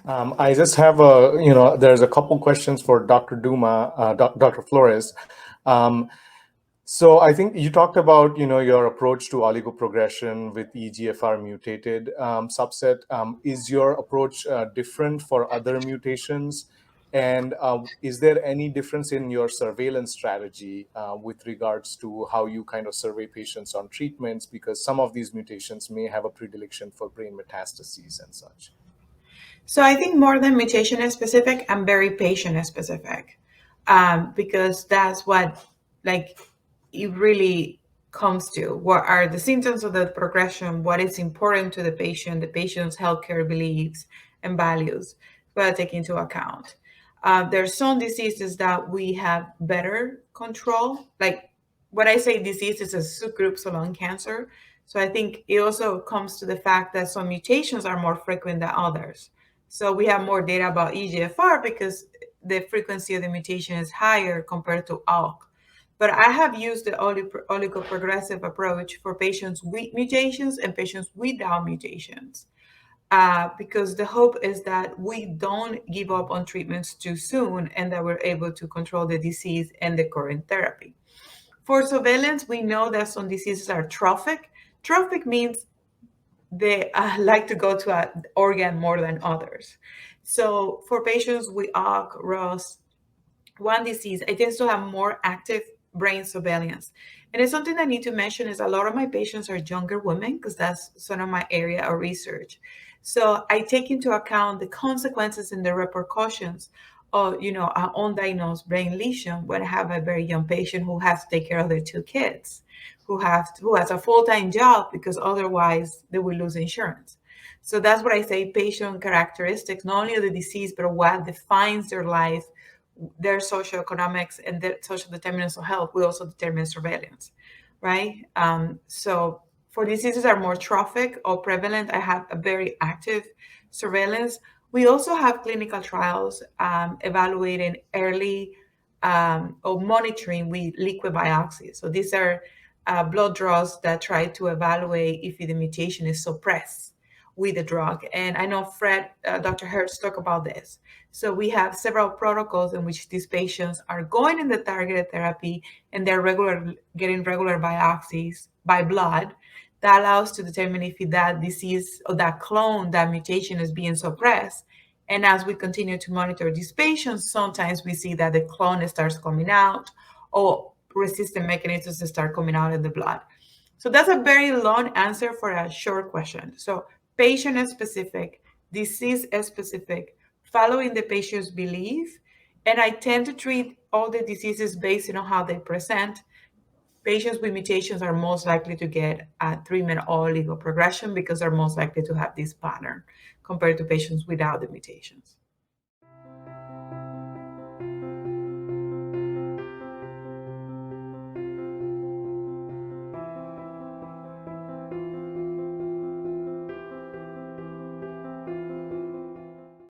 I just have there's a couple questions for Dr. Duma, Dr. Florez. Um, so I think you talked about, your approach to oligoprogression with EGFR mutated subset. Is your approach different for other mutations? And is there any difference in your surveillance strategy with regards to how you kind of survey patients on treatments? Because some of these mutations may have a predilection for brain metastases and such. So I think more than mutation specific, I'm very patient specific, because that's what like it really comes to. What are the symptoms of the progression? What is important to the patient's healthcare beliefs and values, well take into account. There are some diseases that we have better control. Like when I say diseases, it's subgroups of lung cancer. So I think it also comes to the fact that some mutations are more frequent than others. So we have more data about EGFR because the frequency of the mutation is higher compared to ALK. But I have used the oligoprogressive approach for patients with mutations and patients without mutations, because the hope is that we don't give up on treatments too soon and that we're able to control the disease and the current therapy. For surveillance, we know that some diseases are trophic. Trophic means they like to go to an organ more than others. So for patients with ALK, ROS, one disease, I tend to have more active brain surveillance. And it's something I need to mention is a lot of my patients are younger women because that's sort of my area of research. So I take into account the consequences and the repercussions of, an undiagnosed brain lesion when I have a very young patient who has to take care of their two kids, who has a full-time job because otherwise they will lose insurance. So that's what I say patient characteristics, not only of the disease, but what defines their life, their socioeconomics, and their social determinants of health will also determine surveillance, right? So for diseases that are more trophic or prevalent, I have a very active surveillance. We also have clinical trials evaluating early or monitoring with liquid biopsy. So these are blood draws that try to evaluate if the mutation is suppressed with the drug. And I know Dr. Hertz talked about this. So we have several protocols in which these patients are going in the targeted therapy and they're getting regular biopsies by blood. That allows to determine if that disease or that clone, that mutation is being suppressed. And as we continue to monitor these patients, sometimes we see that the clone starts coming out or resistant mechanisms start coming out in the blood. So that's a very long answer for a short question. So patient specific, disease specific, following the patient's belief. And I tend to treat all the diseases based on how they present. Patients with mutations are most likely to get a treatment oligoprogression because they're most likely to have this pattern compared to patients without the mutations.